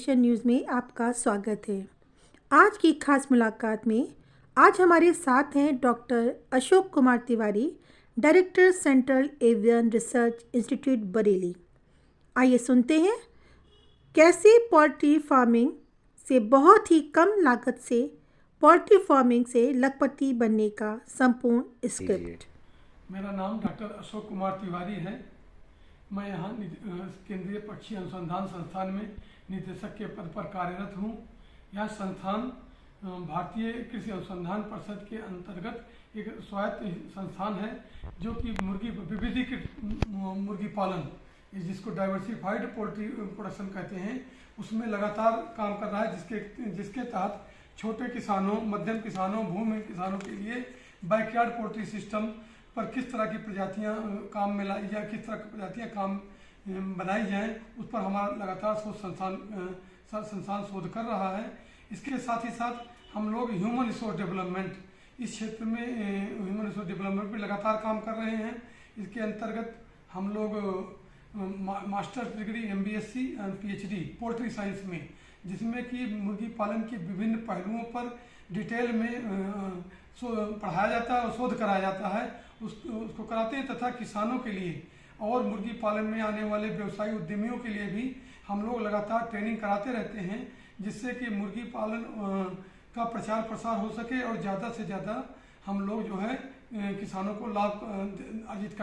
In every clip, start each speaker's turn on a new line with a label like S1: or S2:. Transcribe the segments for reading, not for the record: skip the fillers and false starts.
S1: Nation news में आपका स्वागत है। आज की खास मुलाकात में आज हमारे साथ हैं doctor Ashok Kumar Tiwari, director central avian research institute Bareilly. आइए सुनते हैं कैसे पोल्ट्री फार्मिंग से बहुत ही कम लागत से पोल्ट्री फार्मिंग से लखपति बनने का संपूर्ण स्क्रिप्ट।
S2: मेरा नाम डॉक्टर अशोक कुमार तिवारी है। मैं यहाँ केंद्रीय पक्षी अनुसंधान संस्थान में निदेशक के पद पर कार्यरत हूँ। यह संस्थान भारतीय कृषि अनुसंधान परिषद के अंतर्गत एक स्वायत्त संस्थान है जो कि विविधीकृत मुर्गी पालन, जिसको डाइवर्सिफाइड पोल्ट्री प्रोडक्शन कहते हैं, उसमें लगातार काम कर रहा है, जिसके तहत छोटे किसानों, मध्यम किसानों, भूमिहीन किसानों के लिए बैकयार्ड पोल्ट्री सिस्टम पर किस तरह की प्रजातियां काम में लाई जाए, किस तरह की प्रजातियां काम बनाई जाएं, उस पर हमारा लगातार संस्थान शोध कर रहा है। इसके साथ ही साथ हम लोग ह्यूमन रिसोर्स डेवलपमेंट, इस क्षेत्र में ह्यूमन रिसोर्स डेवलपमेंट पर लगातार काम कर रहे हैं। इसके अंतर्गत हम लोग मास्टर्स डिग्री MBSc और PhD पोल्ट्री साइंस में, जिसमें कि मुर्गी पालन के विभिन्न पहलुओं पर डिटेल में पढ़ाया जाता है और शोध कराया जाता है, उसको कराते हैं। तथा किसानों के लिए और मुर्गी पालन में आने वाले व्यवसायी उद्यमियों के लिए भी हम लोग लगातार ट्रेनिंग कराते रहते हैं, जिससे कि मुर्गी पालन का प्रचार प्रसार हो सके और ज़्यादा से ज़्यादा हम लोग जो है किसानों को लाभ अर्जित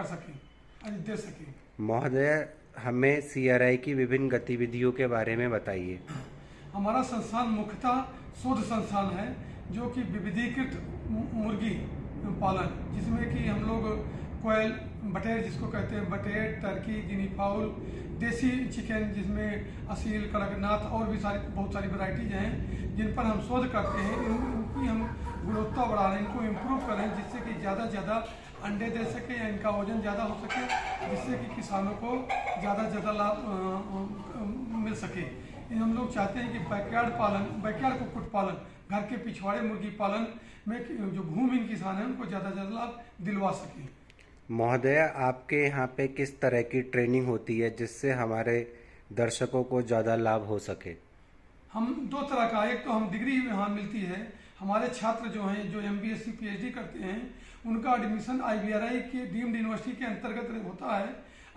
S2: दे सकें।
S3: महोदय, हमें CRI की विभिन्न गतिविधियों के बारे में बताइए।
S2: हमारा संस्थान मुख्यतः शोध संस्थान है जो कि विविधीकृत मुर्गी पालन, जिसमें कि हम लोग कोयल, बटेर जिसको कहते हैं, बटेर, टर्की, गिनी फाउल, देसी चिकन जिसमें असील, कड़कनाथ और भी बहुत सारी वैरायटीज हैं, जिन पर हम शोध करते हैं। इनकी हम गुणवत्ता बढ़ा रहे हैं, इनको इम्प्रूव करें, जिससे कि ज़्यादा से ज़्यादा अंडे दे सके या इनका वजन ज़्यादा हो सके, जिससे कि किसानों को ज़्यादा से ज़्यादा लाभ मिल सके। हम लोग चाहते हैं कि बैकयार्ड कुक्कुट पालन, घर के पिछवाड़े मुर्गी पालन में जो भूमिहीन किसान हैं उनको ज़्यादा से ज़्यादा लाभ दिलवा सकें।
S3: महोदय, आपके यहाँ पे किस तरह की ट्रेनिंग होती है जिससे हमारे दर्शकों को ज़्यादा लाभ हो सके?
S2: हम दो तरह का, एक तो हम डिग्री यहाँ मिलती है, हमारे छात्र जो हैं जो MBSc PhD करते हैं उनका एडमिशन IVRI के डीम्ड यूनिवर्सिटी के अंतर्गत होता है।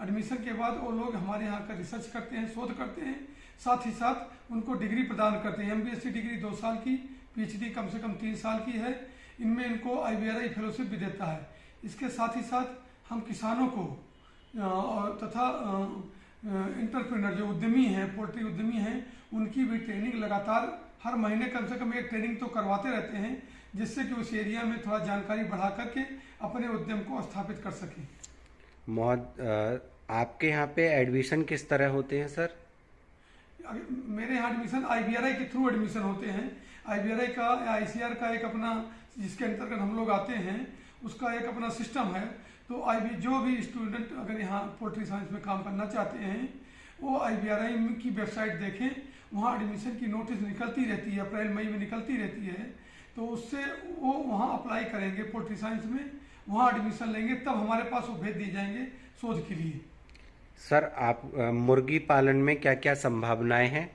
S2: एडमिशन के बाद वो लोग हमारे यहाँ का रिसर्च करते हैं, शोध करते हैं, साथ ही साथ उनको डिग्री प्रदान करते हैं। MBSc डिग्री 2 साल की, PhD कम से कम 3 साल की है। इनमें इनको IVRI फेलोशिप भी देता है। इसके साथ ही साथ हम किसानों को तथा इंटरप्रेन्योर जो उद्यमी हैं, पोल्ट्री उद्यमी हैं, उनकी भी ट्रेनिंग लगातार हर महीने कम से कम एक ट्रेनिंग तो करवाते रहते हैं, जिससे कि उस एरिया में थोड़ा जानकारी बढ़ा करके अपने उद्यम को स्थापित कर सकें।
S3: आपके यहाँ पे एडमिशन किस तरह होते हैं सर?
S2: मेरे यहाँ एडमिशन IVRI के थ्रू एडमिशन होते हैं। IVRI का या ICR का एक अपना, जिसके अंतर्गत हम लोग आते हैं, उसका एक अपना सिस्टम है। तो जो भी स्टूडेंट अगर यहाँ पोल्ट्री साइंस में काम करना चाहते हैं वो IVRI की वेबसाइट देखें, वहाँ एडमिशन की नोटिस निकलती रहती है, अप्रैल मई में निकलती रहती है। तो उससे वो वहाँ अप्लाई करेंगे पोल्ट्री साइंस में, वहाँ एडमिशन लेंगे, तब हमारे पास वो भेज दिए जाएंगे शोध के लिए।
S3: सर, आप मुर्गी पालन में क्या क्या संभावनाएं हैं?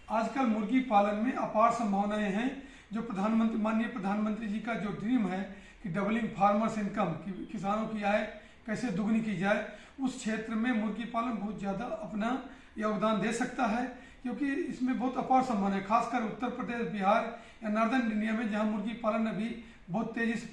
S2: आजकल मुर्गी पालन में अपार संभावनाएं हैं। जो माननीय प्रधानमंत्री जी का जो ड्रीम है कि डबलिंग फार्मर्स इनकम, कि किसानों की आय कैसे दुगनी की जाए, उस क्षेत्र में मुर्गी पालन बहुत ज़्यादा अपना योगदान दे सकता है, क्योंकि इसमें बहुत अपार संभावना है। खासकर उत्तर प्रदेश, बिहार या नॉर्दर्न इंडिया में जहाँ मुर्गी पालन अभी बहुत तेज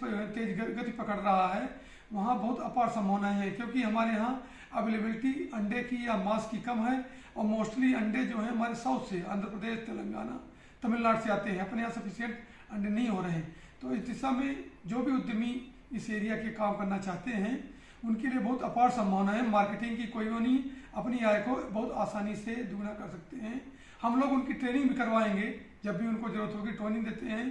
S2: गति पकड़ रहा है, वहाँ बहुत अपार संभावनाएं हैं। क्योंकि हमारे यहाँ अवेलेबिलिटी अंडे की या मांस की कम है, और मोस्टली अंडे जो हैं हमारे साउथ से, आंध्र प्रदेश, तेलंगाना, तमिलनाडु से आते हैं। अपने यहाँ सफिशिएंट अंडे नहीं हो रहे हैं। तो इस दिशा में जो भी उद्यमी इस एरिया के काम करना चाहते हैं उनके लिए बहुत अपार संभावना है। मार्केटिंग की कोई वो नहीं, अपनी आय को बहुत आसानी से दुगना कर सकते हैं। हम लोग उनकी ट्रेनिंग भी करवाएंगे, जब भी उनको जरूरत होगी ट्रेनिंग देते हैं,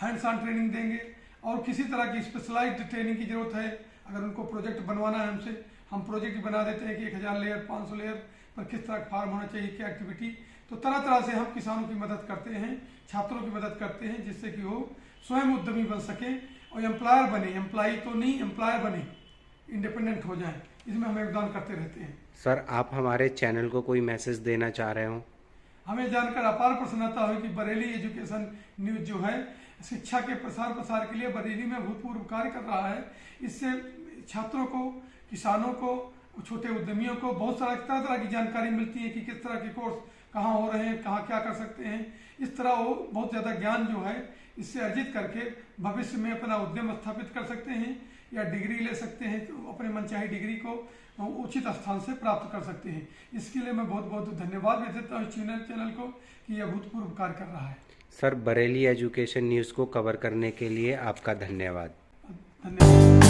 S2: हैंड्स ऑन ट्रेनिंग देंगे। और किसी तरह की स्पेशलाइज्ड ट्रेनिंग की जरूरत है, अगर उनको प्रोजेक्ट बनवाना है हमसे, हम प्रोजेक्ट बना देते हैं कि 1000 लेयर, 500 लेयर पर किस तरह फार्म होना चाहिए, क्या एक्टिविटी। तो तरह तरह से हम किसानों की मदद करते हैं, छात्रों की मदद करते हैं, जिससे कि वो स्वयं उद्यमी बन सके और एम्प्लॉयर बने, एम्प्लॉई तो नहीं, एम्प्लॉयर बने, इंडिपेंडेंट हो जाएं। इसमें हम योगदान करते रहते हैं।
S3: सर, आप हमारे चैनल को कोई मैसेज देना चाह रहे हो?
S2: हमें जानकर अपार प्रसन्नता हुई कि बरेली एजुकेशन न्यूज़ जो है शिक्षा के प्रसार प्रसार के लिए बरेली में भूतपूर्व कार्य कर रहा है। इससे छात्रों को, किसानों को, छोटे उद्यमियों को बहुत सारा तरह तरह की जानकारी मिलती है कि किस तरह के कोर्स कहाँ हो रहे हैं, कहाँ क्या कर सकते हैं। इस तरह वो बहुत ज़्यादा ज्ञान जो है इससे अर्जित करके भविष्य में अपना उद्यम स्थापित कर सकते हैं या डिग्री ले सकते हैं, तो अपने मनचाही डिग्री को उचित स्थान से प्राप्त कर सकते हैं। इसके लिए मैं बहुत बहुत धन्यवाद भी देता हूँ चैनल को कि यह भूतपूर्व कार्य कर रहा है।
S3: सर, बरेली एजुकेशन न्यूज़ को कवर करने के लिए आपका धन्यवाद।
S2: धन्यवाद।